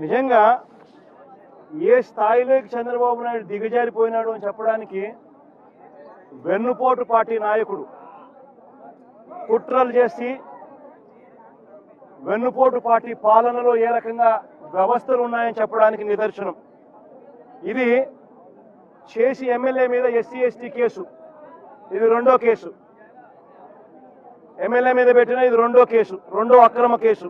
నిజంగా ఏ స్థాయిలోకి చంద్రబాబు నాయుడు దిగజారిపోయినాడు అని చెప్పడానికి వెన్నుపోటు పార్టీ నాయకుడు కుట్రలు చేసి వెన్నుపోటు పార్టీ పాలనలో ఏ రకంగా వ్యవస్థలు ఉన్నాయని చెప్పడానికి నిదర్శనం. ఇది చేసి ఎమ్మెల్యే మీద ఎస్సీ ఎస్టీ కేసు, ఇది రెండో కేసు. ఎమ్మెల్యే మీద పెట్టిన ఇది రెండో కేసు, రెండో అక్రమ కేసు.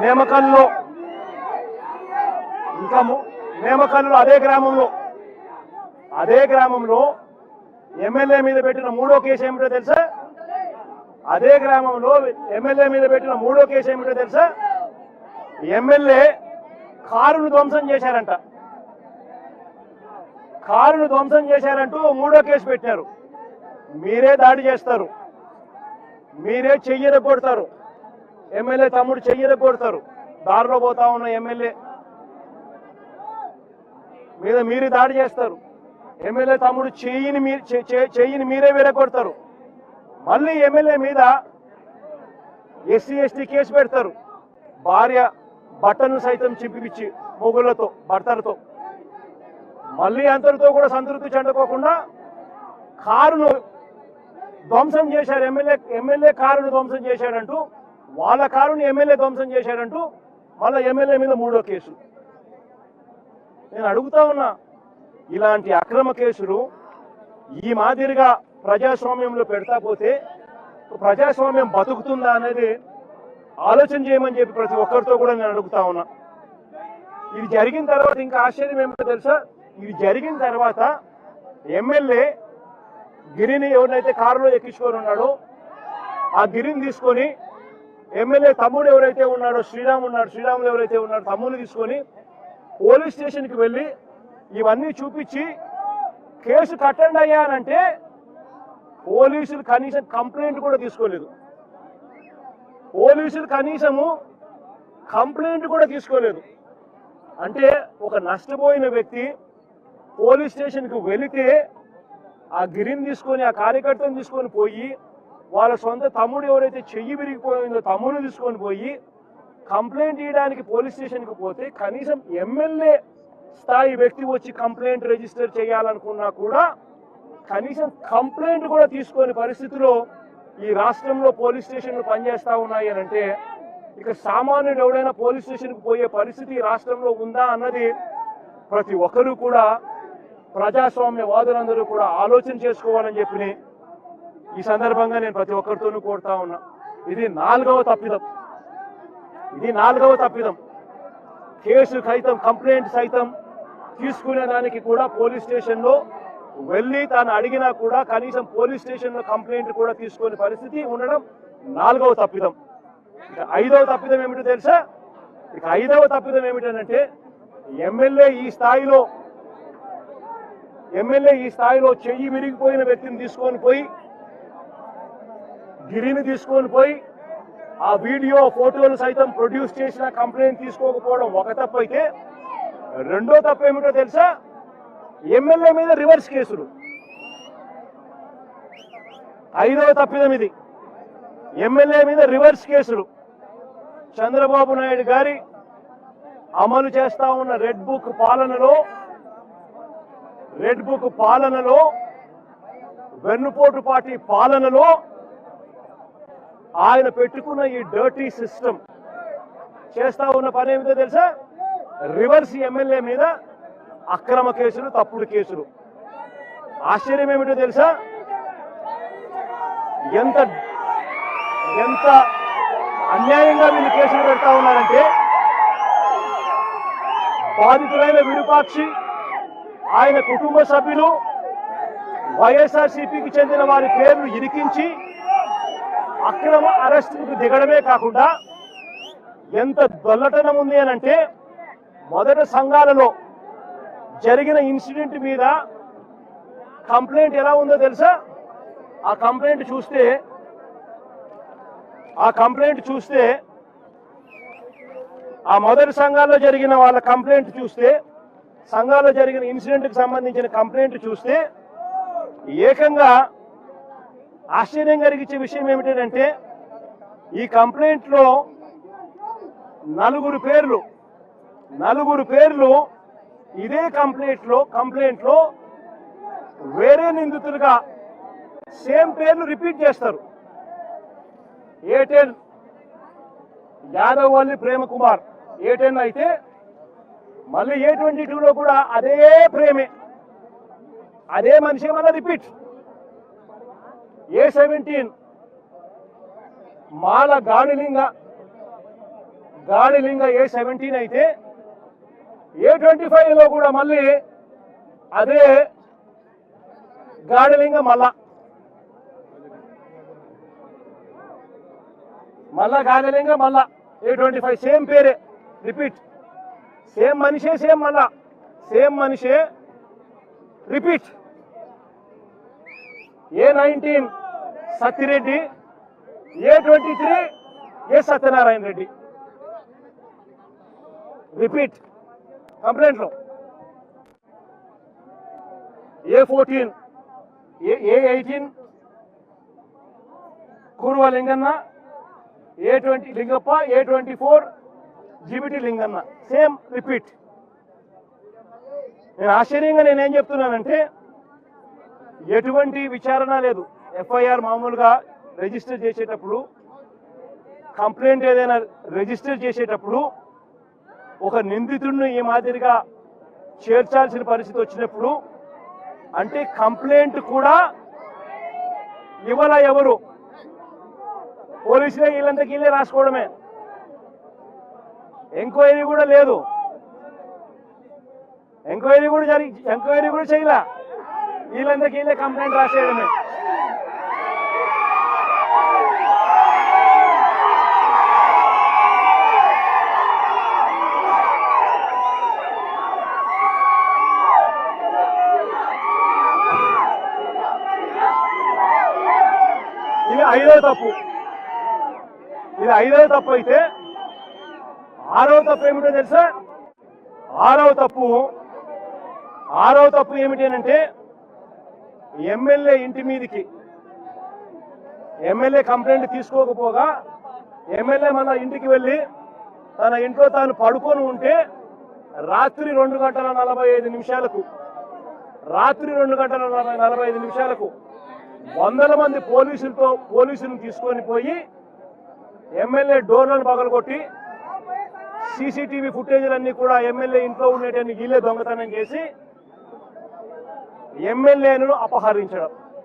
నేమకల్లో ఇంకా నేమకల్లో అదే గ్రామంలో ఎమ్మెల్యే మీద పెట్టిన మూడో కేసు ఏమిటో తెలుసా? అదే గ్రామంలో ఎమ్మెల్యే మీద పెట్టిన మూడో కేసు ఏమిటో తెలుసా? ఎమ్మెల్యే కారును ధ్వంసం చేశారంట. కారును ధ్వంసం చేశారంటూ మూడో కేసు పెట్టారు. మీరే దాడి చేస్తారు, మీరే చెయ్యరగొడతారు, ఎమ్మెల్యే తమ్ముడు చెయ్యరగొడతారు. దారిలో పోతా ఉన్న ఎమ్మెల్యే మీద మీరే దాడి చేస్తారు, ఎమ్మెల్యే తమ్ముడు చెయ్యిని మీరే విరగొడతారు. మళ్ళీ ఎమ్మెల్యే మీద ఎస్సీ ఎస్టీ కేసు పెడతారు. భార్య బట్టను సైతం చింపిపిచ్చి మొగుళ్లతో భర్తలతో. మళ్ళీ అంతటితో కూడా సంతృప్తి చెందుకోకుండా కారును ధ్వంసం చేశారు. ఎమ్మెల్యే కారును ధ్వంసం చేశాడంటూ, వాళ్ళ కారుని ఎమ్మెల్యే ధ్వంసం చేశాడంటూ మళ్ళీ ఎమ్మెల్యే మీద మూడో కేసు. నేను అడుగుతా ఉన్నా, ఇలాంటి అక్రమ కేసులు ఈ మాదిరిగా ప్రజాస్వామ్యంలో పెడతా పోతే ప్రజాస్వామ్యం బతుకుతుందా అనేది ఆలోచన చేయమని చెప్పి ప్రతి ఒక్కరితో కూడా నేను అడుగుతా ఉన్నా. ఇది జరిగిన తర్వాత ఇంకా ఆశ్చర్యం ఏమిటో తెలుసా? ఇది జరిగిన తర్వాత ఎమ్మెల్యే గిరిని ఎవరినైతే కారులో ఎక్కించుకొని ఉన్నాడో ఆ గిరిని తీసుకొని ఎమ్మెల్యే తమ్ముడు ఎవరైతే ఉన్నాడో శ్రీరాములు ఎవరైతే ఉన్నాడో తమ్ముడిని తీసుకొని పోలీస్ స్టేషన్కి వెళ్ళి ఇవన్నీ చూపించి కేసు కట్టండి అయ్యా అంటే పోలీసులు కనీసం కంప్లైంట్ కూడా తీసుకోలేదు. పోలీసులు కనీసము కంప్లైంట్ కూడా తీసుకోలేదు. అంటే ఒక నష్టపోయిన వ్యక్తి పోలీస్ స్టేషన్కి వెళితే ఆ గిరిని తీసుకొని ఆ కార్యకర్తను తీసుకొని పోయి వాళ్ళ సొంత తమ్ముడు ఎవరైతే చెయ్యి విరిగిపోయిందో తమ్ముడు తీసుకొని పోయి కంప్లైంట్ ఇవ్వడానికి పోలీస్ స్టేషన్కి పోతే కనీసం ఎమ్మెల్యే స్థాయి వ్యక్తి వచ్చి కంప్లైంట్ రిజిస్టర్ చేయాలనుకున్నా కూడా కనీసం కంప్లైంట్ కూడా తీసుకొని పరిస్థితిలో ఈ రాష్ట్రంలో పోలీస్ స్టేషన్లు పనిచేస్తా ఉన్నాయి అని అంటే ఇక సామాన్యుడు ఎవడైనా పోలీస్ స్టేషన్కి పోయే పరిస్థితి ఈ రాష్ట్రంలో ఉందా అన్నది ప్రతి ఒక్కరూ కూడా ప్రజాస్వామ్యవాదులందరూ కూడా ఆలోచన చేసుకోవాలని చెప్పి ఈ సందర్భంగా నేను ప్రతి ఒక్కరితోనూ కోరుతా ఉన్నా. ఇది నాలుగవ తప్పిదం. కేసు సైతం కంప్లైంట్ సైతం తీసుకునేదానికి కూడా పోలీస్ స్టేషన్లో వెళ్ళి తాను అడిగినా కూడా కనీసం పోలీస్ స్టేషన్లో కంప్లైంట్ కూడా తీసుకునే పరిస్థితి ఉండడం నాలుగవ తప్పిదం. ఇక ఐదవ తప్పిదం ఏమిటో తెలుసా? ఏమిటంటే ఎమ్మెల్యే ఈ స్థాయిలో చెయ్యి విరిగిపోయిన వ్యక్తిని తీసుకొని పోయి గిరిని తీసుకొని పోయి ఆ వీడియో ఫోటోలు సైతం ప్రొడ్యూస్ చేసిన కంప్లైంట్ తీసుకోకపోవడం ఒక తప్పు అయితే, రెండో తప్పు ఏమిటో తెలుసా? ఎమ్మెల్యే మీద రివర్స్ కేసులు. ఐదవ తప్పిదం ఇది, ఎమ్మెల్యే మీద రివర్స్ కేసులు. చంద్రబాబు నాయుడు గారి అమలు చేస్తా ఉన్న రెడ్ బుక్ పాలనలో వెన్నుపోటు పార్టీ పాలనలో ఆయన పెట్టుకున్న ఈ డర్టీ సిస్టమ్ చేస్తా ఉన్న పని ఏమిటో తెలుసా? రివర్స్ ఎమ్మెల్యే మీద అక్రమ కేసులు, తప్పుడు కేసులు. ఆశ్చర్యం ఏమిటో తెలుసా? ఎంత అన్యాయంగా వీళ్ళు కేసులు పెడతా ఉన్నారంటే బాధితులైన విరూపాక్షి, ఆయన కుటుంబ సభ్యులు, వైఎస్ఆర్సీపీకి చెందిన వారి పేర్లు ఇరికించి అక్రమ అరెస్టులకు దిగడమే కాకుండా ఎంత దొల్లటనం ఉంది అనంటే, మొదట సంఘాలలో జరిగిన ఇన్సిడెంట్ మీద కంప్లైంట్ ఎలా ఉందో తెలుసా? ఆ కంప్లైంట్ చూస్తే ఆ మొదటి సంఘాల్లో జరిగిన వాళ్ళ కంప్లైంట్ చూస్తే, సంఘాల్లో జరిగిన ఇన్సిడెంట్కి సంబంధించిన కంప్లైంట్ చూస్తే ఏకంగా ఆశ్చర్యం కలిగించే విషయం ఏమిటంటే ఈ కంప్లైంట్లో నలుగురు పేర్లు ఇదే కంప్లైంట్లో వేరే నిందితులుగా సేమ్ పేర్లు రిపీట్ చేస్తారు. A10 యాదవల్లి ప్రేమకుమార్ A10 అయితే మళ్ళీ A22లో కూడా అదే ప్రేమే, అదే మనిషి మళ్ళీ రిపీట్. A17 మాల గాడిలింగ A17 అయితే A25లో కూడా మళ్ళీ అదే గాడిలింగ మళ్ళా గాడిలింగ A25 సేమ్ పేరే రిపీట్, సేమ్ మనిషే సేమ్ మనిషే repeat. A19 Satti Reddy, A23 Satyanarayana Reddy repeat కంప్లైంట్లో. A14 A18 Kurva Linganna, A20 Lingappa, A24 GBT Linganna same repeat. నేను ఆశ్చర్యంగా నేనేం చెప్తున్నానంటే ఎటువంటి విచారణ లేదు. FIR మామూలుగా రిజిస్టర్ చేసేటప్పుడు, కంప్లైంట్ ఏదైనా రిజిస్టర్ చేసేటప్పుడు ఒక నిందితుడిని ఈ మాదిరిగా చేర్చాల్సిన పరిస్థితి వచ్చినప్పుడు అంటే కంప్లైంట్ కూడా ఎవరు పోలీసులే వీళ్ళంతకీ వీళ్ళే రాసుకోవడమే, ఎంక్వైరీ కూడా లేదు, ఎంక్వైరీ కూడా చేయలే, వీళ్ళంతకీ వీళ్ళే కంప్లైంట్ రాసేయడమే. ఇది ఐదవ తప్పు అయితే ఆరవ తప్పు ఏమిటో తెలుసా? ఆరవ తప్పు ఏమిటంటే ఎమ్మెల్యే ఇంటి మీదకి ఎమ్మెల్యే కంప్లైంట్ తీసుకోకపోగా ఎమ్మెల్యే మన ఇంటికి వెళ్ళి తన ఇంట్లో తాను పడుకొని ఉంటే రాత్రి 2:45 వందల మంది పోలీసులను తీసుకొని పోయి ఎమ్మెల్యే డోర్లను పగలగొట్టి CCTV ఫుటేజీలన్నీ కూడా ఎమ్మెల్యే ఇంట్లో ఉండేటన్ని వీళ్ళే దొంగతనం చేసి ఎమ్మెల్యేను అపహరించడం.